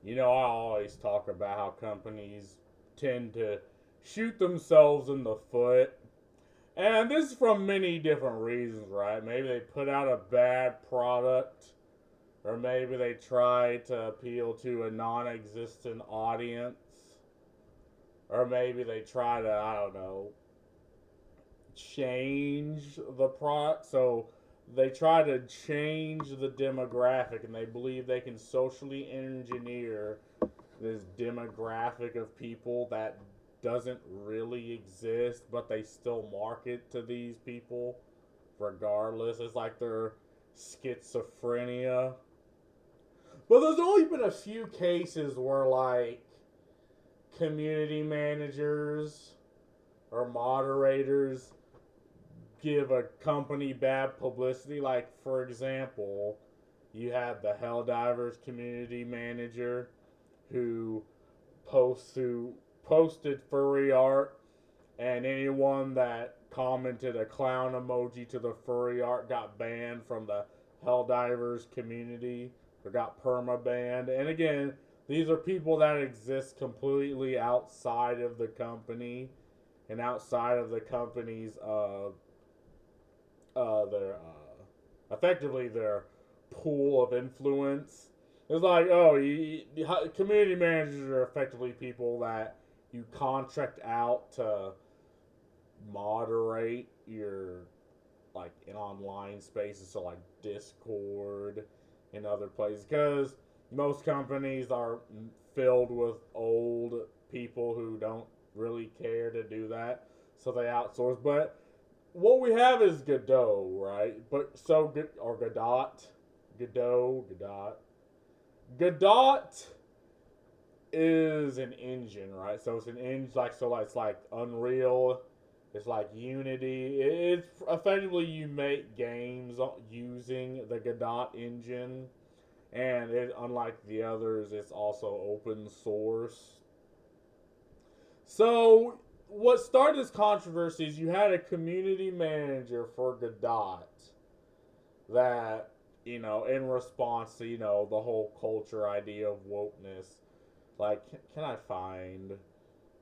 I always talk about how companies tend to shoot themselves in the foot. And this is from many different reasons, right? Maybe they put out a bad product, or maybe they try to appeal to a non existent audience, or maybe they try to, I don't know, change the product. So they try to change the demographic and they believe they can socially engineer this demographic of people that doesn't really exist, but they still market to these people regardless. It's like they're schizophrenia. But there's only been a few cases where, like, community managers or moderators give a company bad publicity. Like, for example, you had the Helldivers community manager who posted furry art, and anyone that commented a clown emoji to the furry art got banned from the Helldivers community or got perma banned. And again, these are people that exist completely outside of the company and outside of the company's their effectively their pool of influence. It's like, oh, community managers are effectively people that you contract out to moderate your, like, in online spaces, so like Discord and other places, because most companies are filled with old people who don't really care to do that, so they outsource. But what we have is Godot, right? But so good, or Godot, Godot is an engine, right? So it's an engine, like, so it's like Unreal, it's like Unity. It's effectively, you make games using the Godot engine, and it, unlike the others, it's also open source. So what started this controversy is you had a community manager for Godot that, in response to, the whole culture idea of wokeness, like, can I find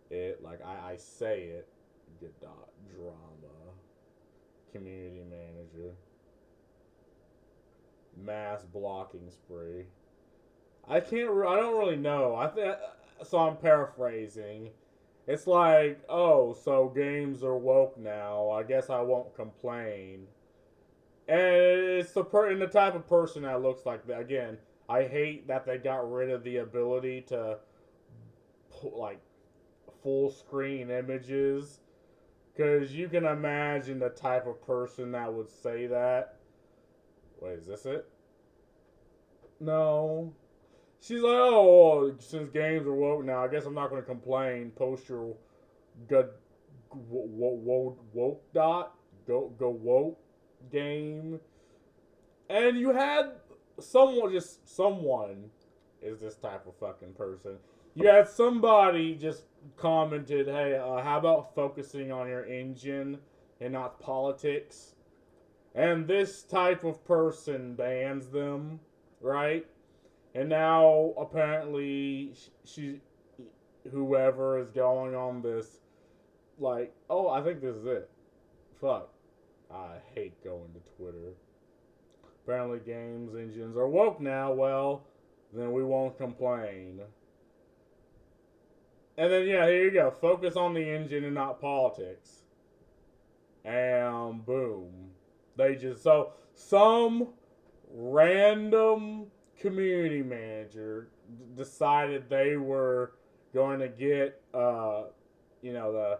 it? Like, I say it, Godot drama, community manager, mass blocking spree. I don't really know. So. I'm paraphrasing. It's like, oh, so games are woke now. I guess I won't complain. And it's in the type of person that looks like that. Again, I hate that they got rid of the ability to like full screen images, because you can imagine the type of person that would say that. Wait, is this it? No. She's like, oh, well, since games are woke now, I guess I'm not going to complain. Post your good woke dot go woke game, and you had someone is this type of fucking person. You had somebody just commented, hey, how about focusing on your engine and not politics? And this type of person bans them, right? And now apparently she whoever is going on this, like, oh, I think this is it. Fuck. I hate going to Twitter. Apparently games engines are woke now. Well, then we won't complain. And then, yeah, here you go. Focus on the engine and not politics. And boom. They just, so some random community manager decided they were going to get, the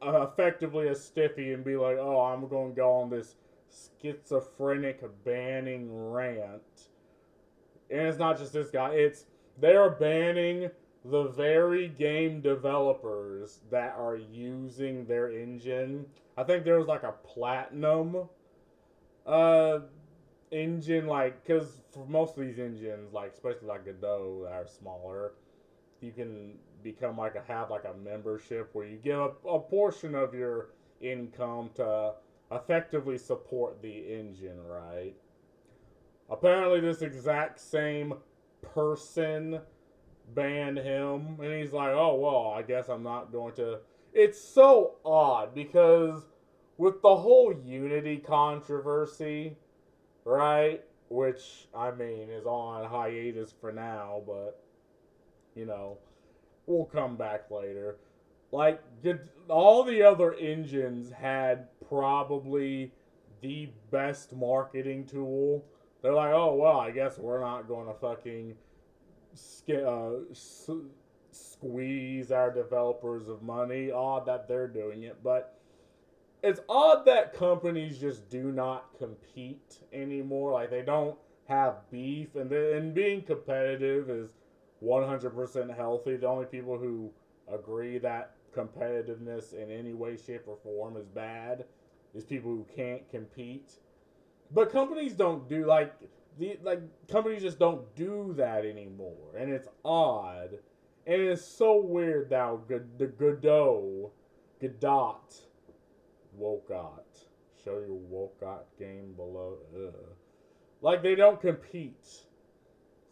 effectively a stiffy and be like, oh, I'm going to go on this schizophrenic banning rant. And it's not just this guy, it's they're banning the very game developers that are using their engine. I think there was like a platinum uh engine, like, because for most of these engines, like especially like Godot that are smaller, you can become like have like a membership where you give a portion of your income to effectively support the engine, right? Apparently, this exact same person banned him, and he's like, oh, well, I guess I'm not going to. It's so odd because with the whole Unity controversy, right? Which, I mean, is on hiatus for now, but, you know, we'll come back later. Like, all the other engines had probably the best marketing tool. They're like, oh, well, I guess we're not going to fucking squeeze our developers of money. Odd that they're doing it, but it's odd that companies just do not compete anymore. Like they don't have beef, and being competitive is 100% healthy. The only people who agree that competitiveness in any way, shape, or form is bad is people who can't compete. But companies don't do companies just don't do that anymore, and it's odd, and it's so weird now. The Godot, Wocott, show your Wocott game below. Ugh. Like they don't compete,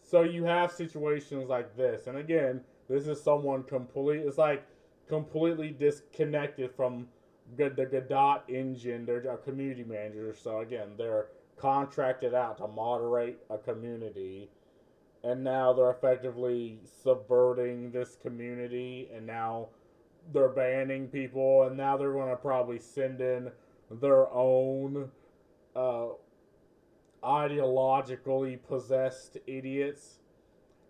so you have situations like this, and again, this is someone complete. It's like completely disconnected from the Godot engine. They're a community manager, so again, they're contracted out to moderate a community, and now they're effectively subverting this community, and now they're banning people, and now they're going to probably send in their own uh, ideologically possessed idiots.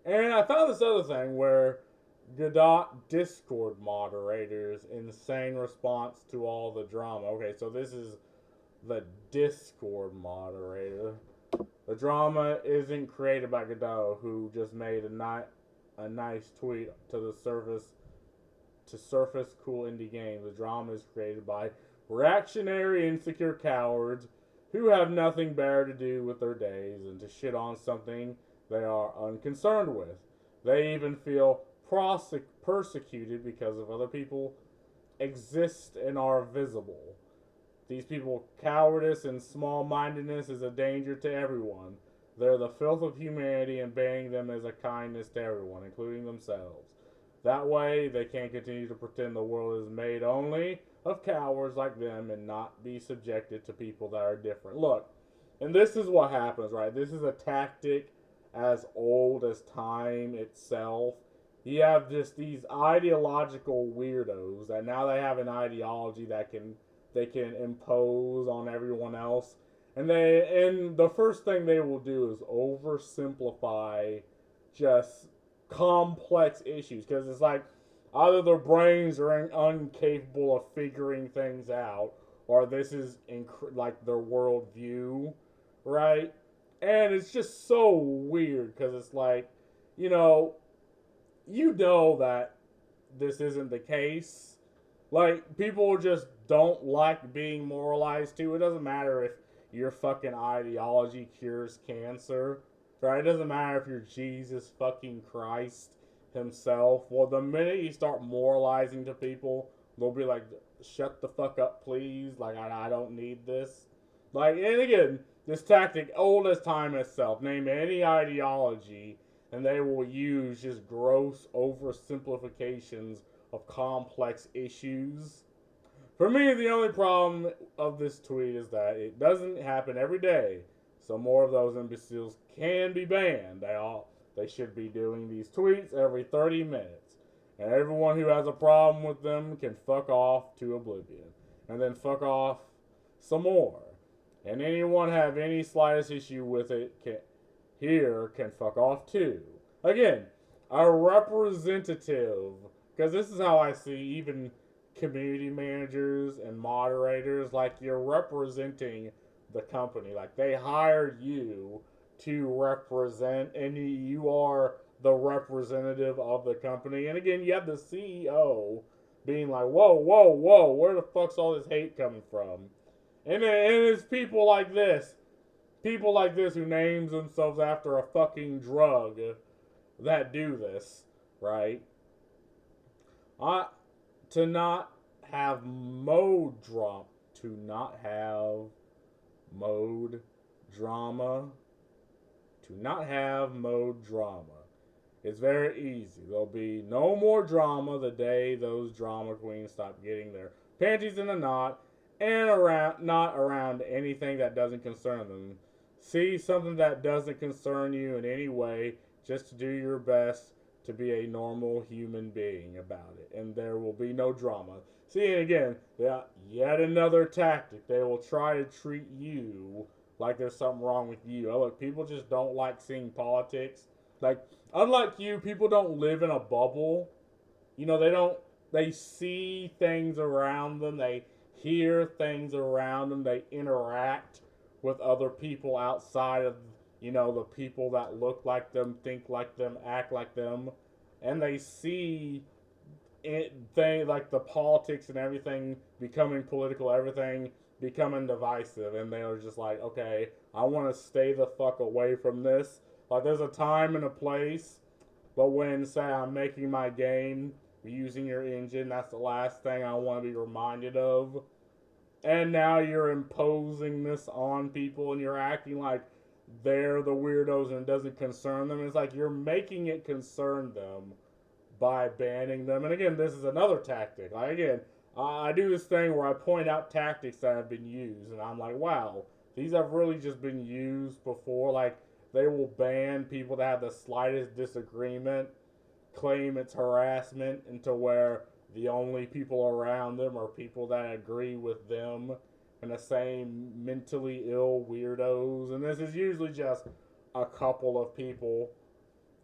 And I found this other thing where Godot Discord moderators insane response to all the drama. Okay, so this is the Discord moderator. The drama isn't created by Godot, who just made a nice tweet to surface cool indie games. The drama is created by reactionary, insecure cowards who have nothing better to do with their days than to shit on something they are unconcerned with. They even feel persecuted because of other people exist and are visible. These people, cowardice and small-mindedness is a danger to everyone. They're the filth of humanity, and banning them is a kindness to everyone, including themselves. That way, they can continue to pretend the world is made only of cowards like them and not be subjected to people that are different. Look, and this is what happens, right? This is a tactic as old as time itself. You have just these ideological weirdos that now they have an ideology that they can impose on everyone else. And the first thing they will do is oversimplify just complex issues, because it's like either their brains are incapable of figuring things out, or this is like their worldview, right? And it's just so weird because it's like, you know, that this isn't the case. Like, people just don't like being moralized to. It doesn't matter if your fucking ideology cures cancer, right? It doesn't matter if you're Jesus fucking Christ himself. Well, the minute you start moralizing to people, they'll be like, shut the fuck up, please. Like, I don't need this. Like, and again, this tactic, old as time itself. Name any ideology, and they will use just gross oversimplifications of complex issues. For me, the only problem of this tweet is that it doesn't happen every day. So more of those imbeciles can be banned. They should be doing these tweets every 30 minutes. And everyone who has a problem with them can fuck off to oblivion. And then fuck off some more. And anyone have any slightest issue with it can fuck off too. Again, a representative, because this is how I see even community managers and moderators, like you're representing the company. Like they hired you to represent, and you are the representative of the company. And again, you have the CEO being like, whoa, whoa, whoa, where the fuck's all this hate coming from? And it's people like this who names themselves after a fucking drug that do this, right? To not have mode drama, to to not have mode drama. It's very easy. There'll be no more drama the day those drama queens stop getting their panties in a knot and not around anything that doesn't concern them. See something that doesn't concern you in any way, just to do your best to be a normal human being about it, and there will be no drama. See, and again, yet another tactic. They will try to treat you like there's something wrong with you. Oh, look, people just don't like seeing politics. Like, unlike you, people don't live in a bubble. You know, they see things around them, they hear things around them, they interact with other people outside of, the people that look like them, think like them, act like them, and they see things like the politics and everything becoming political, everything becoming divisive, and they're just like, okay, I want to stay the fuck away from this. Like, there's a time and a place, but when, say, I'm making my game using your engine, that's the last thing I want to be reminded of. And now you're imposing this on people, and you're acting like they're the weirdos and it doesn't concern them. It's like you're making it concern them by banning them. And again, this is another tactic. Like, again, I do this thing where I point out tactics that have been used, and I'm like, wow, these have really just been used before. Like, they will ban people that have the slightest disagreement, claim it's harassment, into where the only people around them are people that agree with them and the same mentally ill weirdos. And this is usually just a couple of people,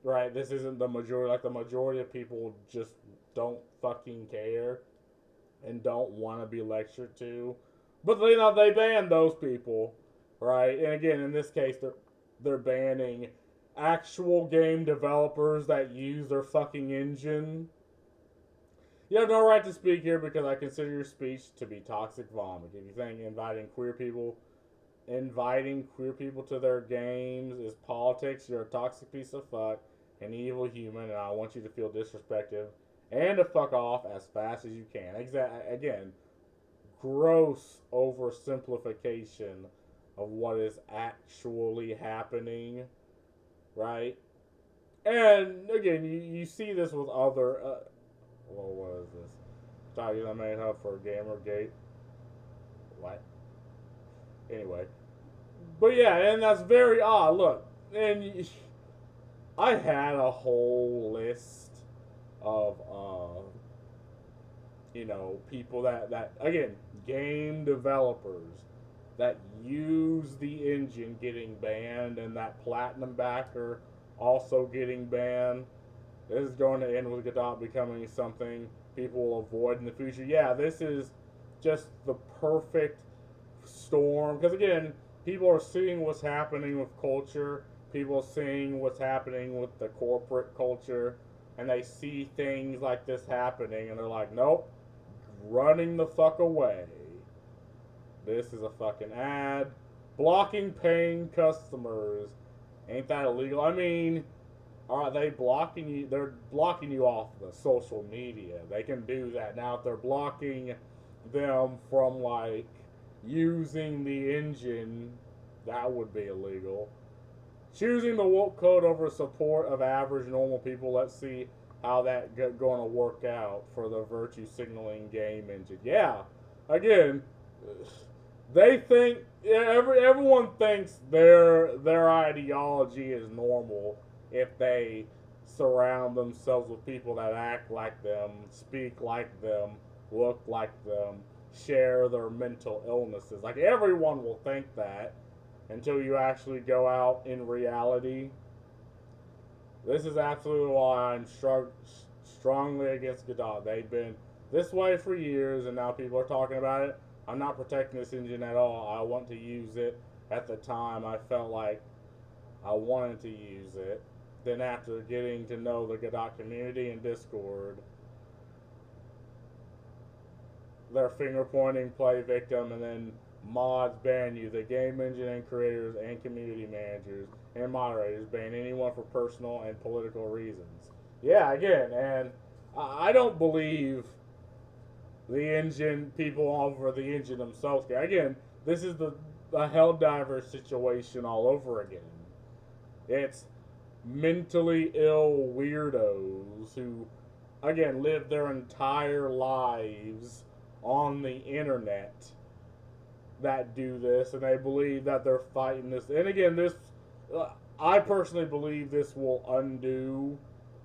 right? This isn't the majority. Like, the majority of people just don't fucking care and don't want to be lectured to. But they ban those people, right? And again, in this case, they're banning actual game developers that use their fucking engine. You have no right to speak here because I consider your speech to be toxic vomit. If you think inviting queer people to their games is politics, you're a toxic piece of fuck, an evil human, and I want you to feel disrespected and to fuck off as fast as you can. Again, gross oversimplification of what is actually happening, right? And again, you see this with other. Well, what is this? Titles I made up for Gamergate. What? Anyway. But yeah, and that's very odd. Look, and I had a whole list of, people that again, game developers that use the engine getting banned, and that platinum backer also getting banned. This is going to end with Godot becoming something people will avoid in the future. Yeah, this is just the perfect storm. Because again, people are seeing what's happening with culture. People are seeing what's happening with the corporate culture. And they see things like this happening. And they're like, nope, running the fuck away. This is a fucking ad. Blocking paying customers. Ain't that illegal? I mean, are they blocking you? They're blocking you off the social media. They can do that. Now, if they're blocking them from, like, using the engine, that would be illegal. Choosing the woke code over support of average normal people. Let's see how that going to work out for the virtue signaling game engine. Yeah, again, they think everyone thinks their ideology is normal if they surround themselves with people that act like them, speak like them, look like them, share their mental illnesses. Like, everyone will think that until you actually go out in reality. This is absolutely why I'm strongly against Godot. They've been this way for years, and now people are talking about it. I'm not protecting this engine at all. I want to use it. At the time, I felt like I wanted to use it. Then after getting to know the Godot community and Discord, their finger pointing, play victim, and then mods ban you. The game engine and creators and community managers and moderators ban anyone for personal and political reasons. Yeah, again, and I don't believe the engine people over the engine themselves. Again, this is the Helldivers situation all over again. It's mentally ill weirdos who, again, live their entire lives on the internet that do this, and they believe that they're fighting this. And again, I personally believe this will undo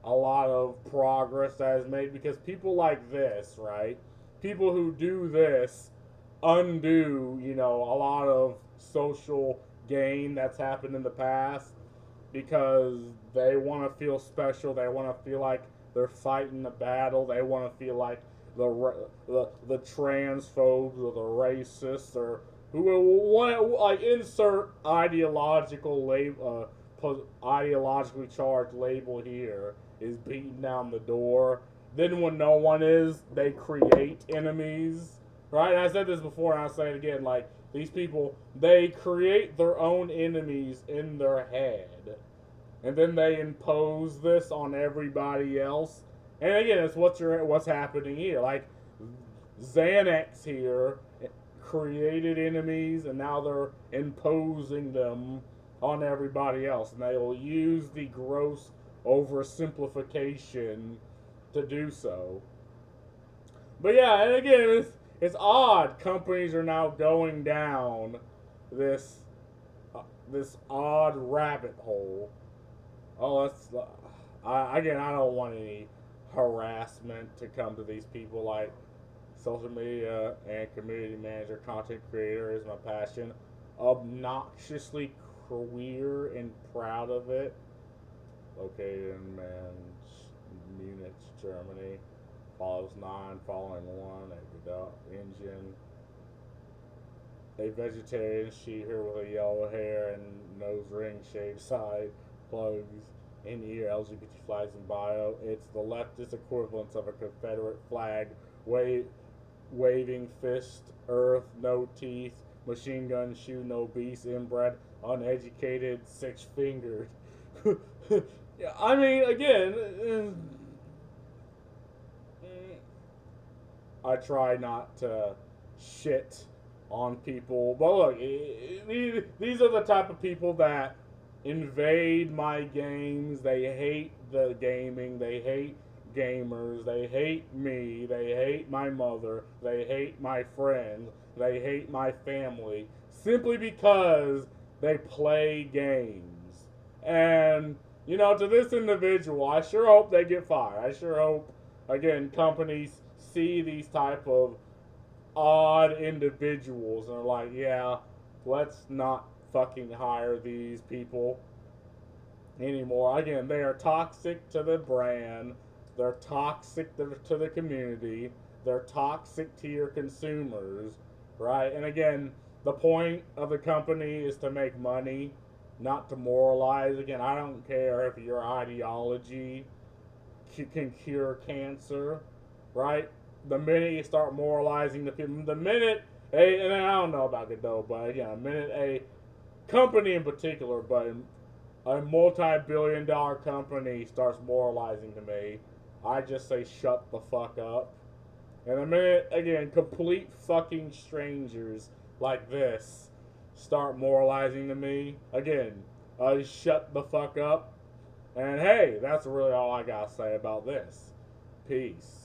a lot of progress that is made because people like this, right? People who do this undo, a lot of social gain that's happened in the past because they want to feel special. They want to feel like they're fighting a battle. They want to feel like the transphobes or the racists or who want like insert ideologically charged label here is beating down the door. Then when no one is, they create enemies. Right? And I said this before and I'll say it again, like these people, they create their own enemies in their head. And then they impose this on everybody else. And again, it's what's happening here. Like Xanax here created enemies, and now they're imposing them on everybody else, and they will use the gross oversimplification to do so. But yeah, and again, it's odd. Companies are now going down this this odd rabbit hole. Oh, again, I don't want any harassment to come to these people. Like social media and community manager, content creator is my passion. Obnoxiously queer and proud of it. Located in Munich, Germany. Follows 9, following 1, a Godot engine. A vegetarian she-her with a yellow hair and nose ring, shaved side, plugs in ear, LGBT flags in bio. It's the leftist equivalent of a Confederate flag, waving fist, earth, no teeth, machine gun, shoe, no beast, inbred, uneducated, six-fingered. Yeah, I mean, again, I try not to shit on people, but look, these are the type of people that invade my games. They hate the gaming, they hate gamers, they hate me, they hate my mother, they hate my friends, they hate my family, simply because they play games. And, to this individual, I sure hope they get fired. I sure hope, again, companies see these type of odd individuals and are like, yeah, let's not fucking hire these people anymore. Again, they are toxic to the brand, they're toxic to the community, they're toxic to your consumers, right? And again, the point of the company is to make money, not to moralize. Again, I don't care if your ideology can cure cancer, right? The minute you start moralizing the people, the minute, and I don't know about Godot, but again, the minute a company in particular, but a multi-billion-dollar company starts moralizing to me, I just say shut the fuck up. And the minute, again, complete fucking strangers like this start moralizing to me, again, shut the fuck up. And hey, that's really all I gotta say about this. Peace.